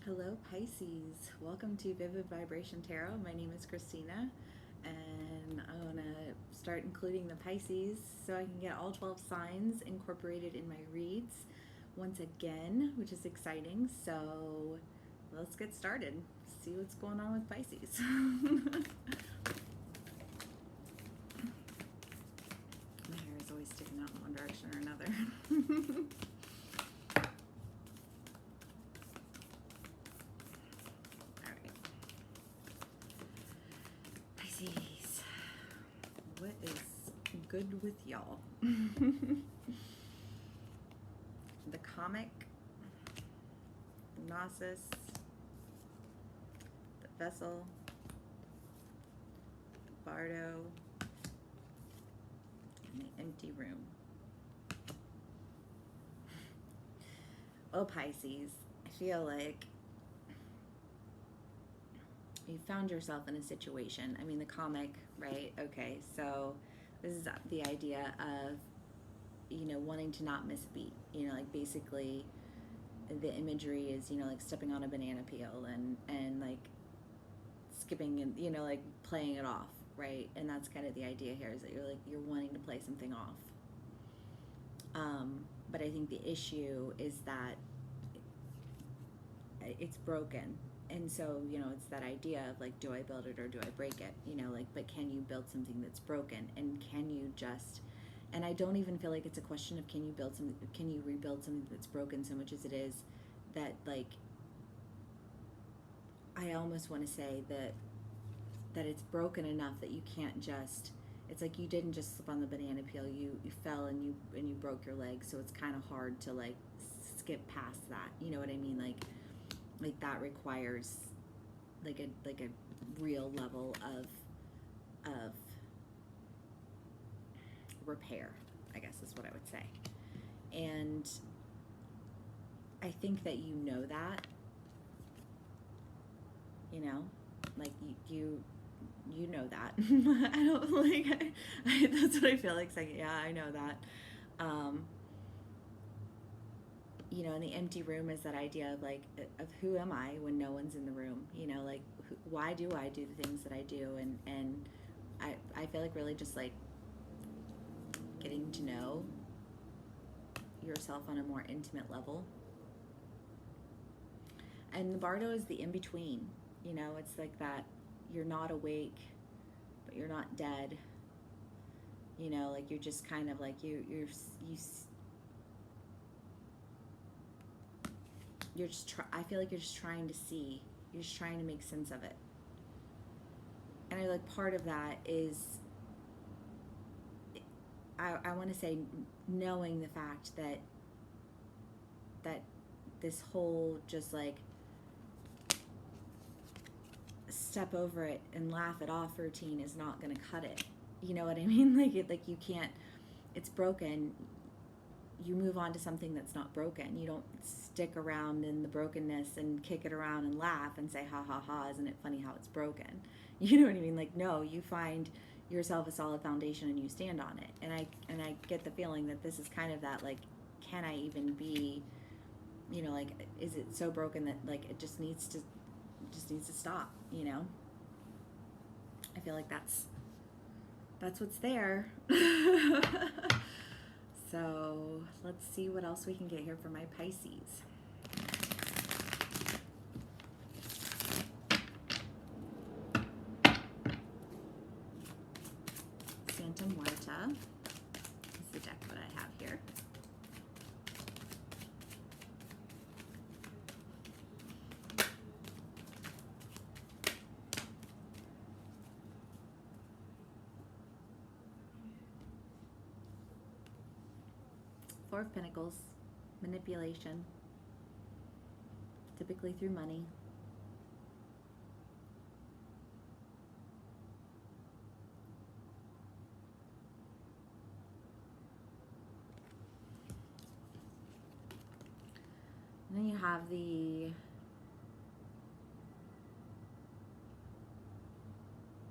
Hello Pisces, welcome to Vivid Vibration Tarot. My name is Christina and I want to start including the Pisces so I can get all 12 signs incorporated in my reads once again, which is exciting. So let's get started, see what's going on with Pisces. My hair is always sticking out in one direction or another. What is good with y'all? The comic, the Gnosis, the vessel, the bardo, and the empty room. Oh, Pisces, I feel like you found yourself in a situation. I mean, the comic, right? Okay, so this is the idea of, wanting to not miss a beat. Like basically the imagery is, like stepping on a banana peel and like skipping and, like playing it off, right? And that's kind of the idea here, is that you're wanting to play something off. But I think the issue is that it's broken. And so, it's that idea of like, do I build it or do I break it? But can you build something that's broken? And can you just, and I don't even feel like it's a question of can you rebuild something that's broken so much as it is that, like, I almost want to say that it's broken enough that you can't just, it's like you didn't just slip on the banana peel, you fell and you broke your leg, so it's kind of hard to like skip past that. You know what I mean? Like that requires like a real level of repair, I guess is what I would say. And I think that you know that, like you know that. I don't like that's what I feel like saying. Yeah, I know that. And the empty room is that idea of like, of who am I when no one's in the room? Like why do I do the things that I do? And I feel like really just like getting to know yourself on a more intimate level. And the bardo is the in-between. It's like that you're not awake, but you're not dead. Like you're just kind of like you're just I feel like you're just trying to see. You're just trying to make sense of it. And I like part of that is I want to say knowing the fact that this whole just like step over it and laugh it off routine is not going to cut it. You know what I mean? Like you can't, it's broken. You move on to something that's not broken. You don't stick around in the brokenness and kick it around and laugh and say, ha ha ha, isn't it funny how it's broken? You know what I mean? Like, no, you find yourself a solid foundation and you stand on it. And I get the feeling that this is kind of that, like, can I even be, like, is it so broken that like it just needs to stop? I feel like that's what's there. So let's see what else we can get here for my Pisces. Santa Muerta is the deck that I have here. Four of Pentacles, manipulation, typically through money. And then you have the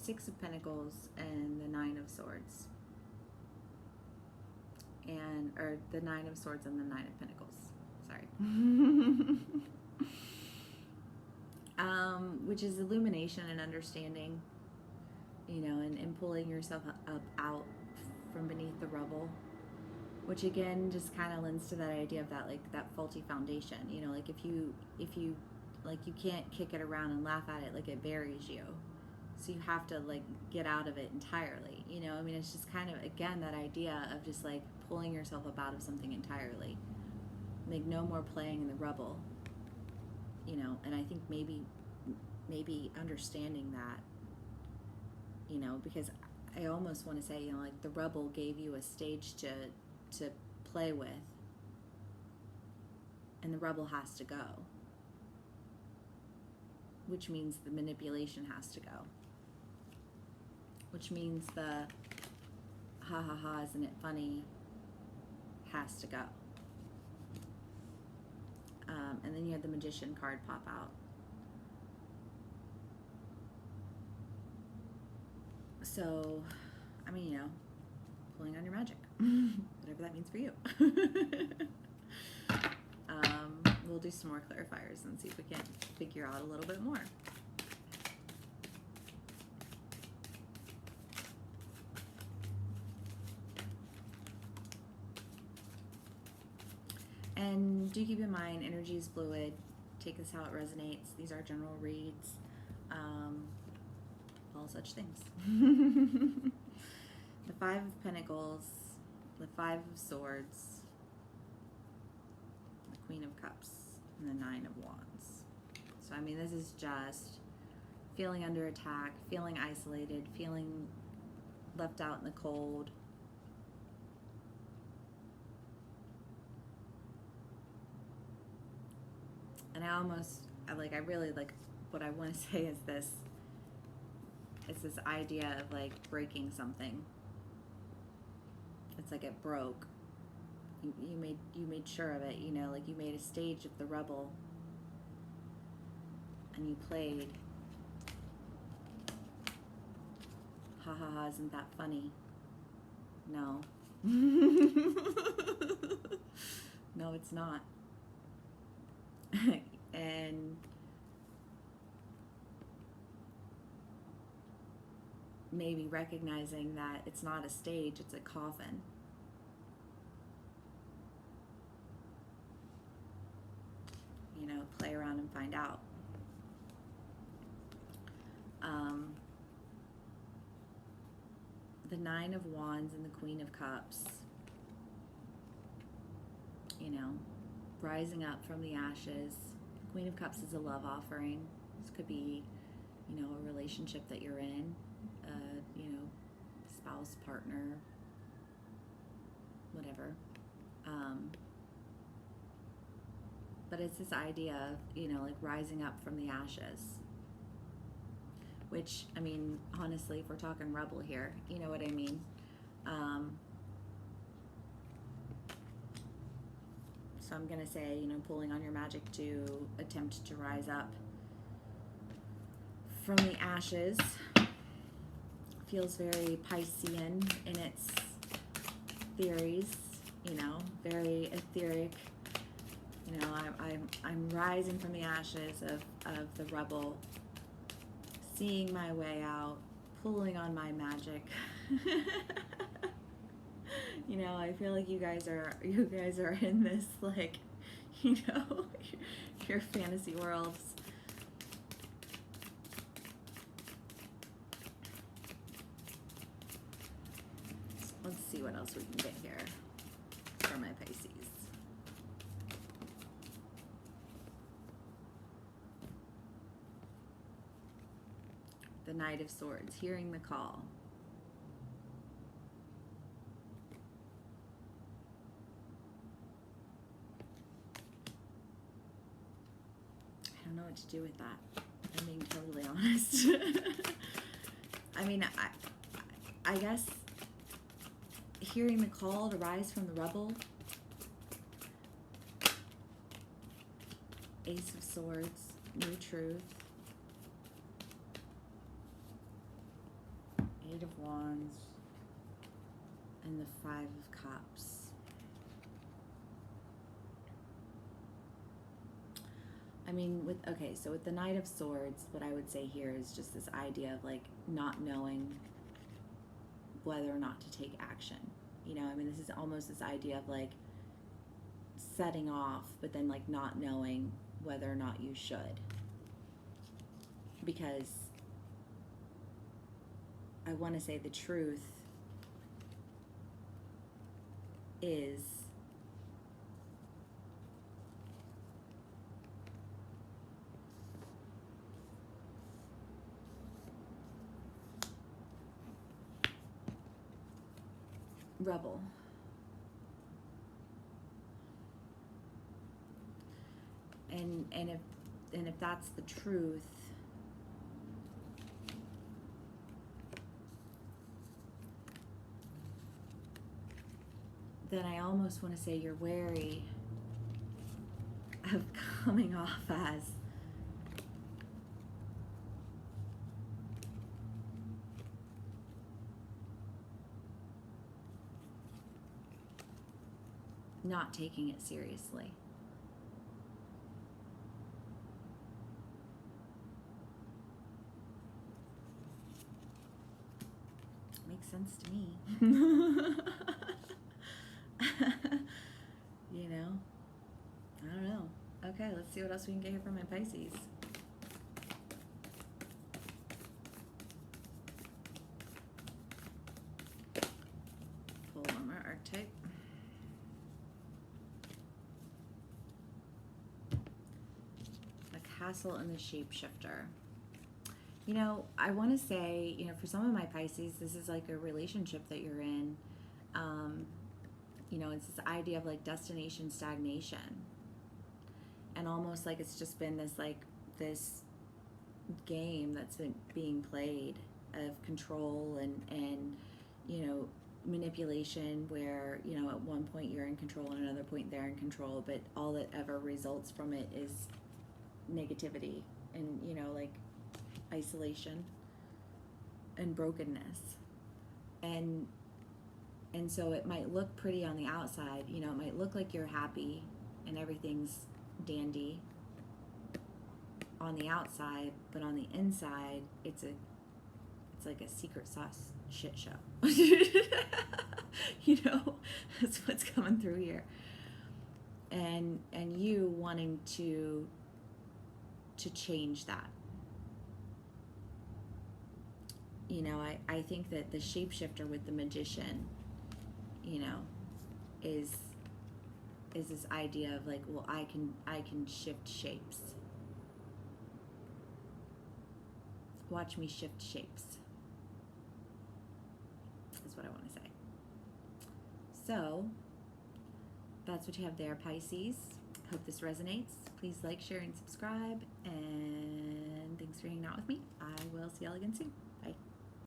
Six of Pentacles and the Nine of Swords. Or the Nine of Swords and the Nine of Pentacles. Sorry. which is illumination and understanding, you know, and pulling yourself up out from beneath the rubble, which again just kind of lends to that idea of that, like, that faulty foundation, you know, like if you like, you can't kick it around and laugh at it, like it buries you, so you have to like get out of it entirely, you know. I mean, it's just kind of, again, that idea of just like pulling yourself up out of something entirely, like no more playing in the rubble, you know. And I think maybe understanding that, you know, because I almost want to say, you know, like the rubble gave you a stage to play with, and the rubble has to go, which means the manipulation has to go, which means the ha ha ha, isn't it funny, has to go. And then you had the Magician card pop out. So, I mean, you know, pulling on your magic, whatever that means for you. We'll do some more clarifiers and see if we can figure out a little bit more. And do keep in mind, energy is fluid. Take this how it resonates. These are general reads. All such things. The Five of Pentacles, the Five of Swords, the Queen of Cups, and the Nine of Wands. So, I mean, this is just feeling under attack, feeling isolated, feeling left out in the cold. And I really like, what I want to say is this. It's this idea of like breaking something. It's like it broke. You made sure of it, you know, like you made a stage of the rubble and you played. Ha ha ha, isn't that funny? No. No, it's not. And maybe recognizing that it's not a stage, it's a coffin. You know, play around and find out. The Nine of Wands and the Queen of Cups, you know, rising up from the ashes. Queen of Cups is a love offering. This could be, you know, a relationship that you're in, you know, spouse, partner, whatever. But it's this idea of, you know, like rising up from the ashes. Which, I mean, honestly, if we're talking rebel here, you know what I mean? So I'm going to say, you know, pulling on your magic to attempt to rise up from the ashes. Feels very Piscean in its theories, you know, very etheric. You know, I'm rising from the ashes of the rubble, seeing my way out, pulling on my magic. You know, I feel like you guys are in this, like, you know, your fantasy worlds. Let's see what else we can get here for my Pisces. The Knight of Swords, hearing the call. I don't know what to do with that, if I'm being totally honest. I mean, I guess hearing the call to rise from the rubble. Ace of Swords, new truth. Eight of Wands, and the Five of Cups. I mean, so with the Knight of Swords, what I would say here is just this idea of like not knowing whether or not to take action. You know, I mean, this is almost this idea of like setting off, but then like not knowing whether or not you should. Because I want to say the truth is rebel. And if that's the truth, then I almost want to say you're wary of coming off as not taking it seriously. Makes sense to me. You know? I don't know. Okay, let's see what else we can get here from my Pisces. Pull one more archetype. A castle and the shapeshifter. You know, I want to say, you know, for some of my Pisces, this is like a relationship that you're in. You know, it's this idea of like destination stagnation. And almost like it's just been this game that's been being played of control and you know, manipulation where, you know, at one point you're in control and another point they're in control, but all that ever results from it is negativity and, you know, like isolation and brokenness. And so it might look pretty on the outside, you know, it might look like you're happy and everything's dandy on the outside, but on the inside it's like a secret sauce shit show. You know, that's what's coming through here. And you wanting to change that. You know, I think that the shapeshifter with the magician, you know, is this idea of like, well, I can shift shapes. Watch me shift shapes. Is what I want to say. So, that's what you have there, Pisces. Hope this resonates. Please like, share, and subscribe. And thanks for hanging out with me. I will see y'all again soon.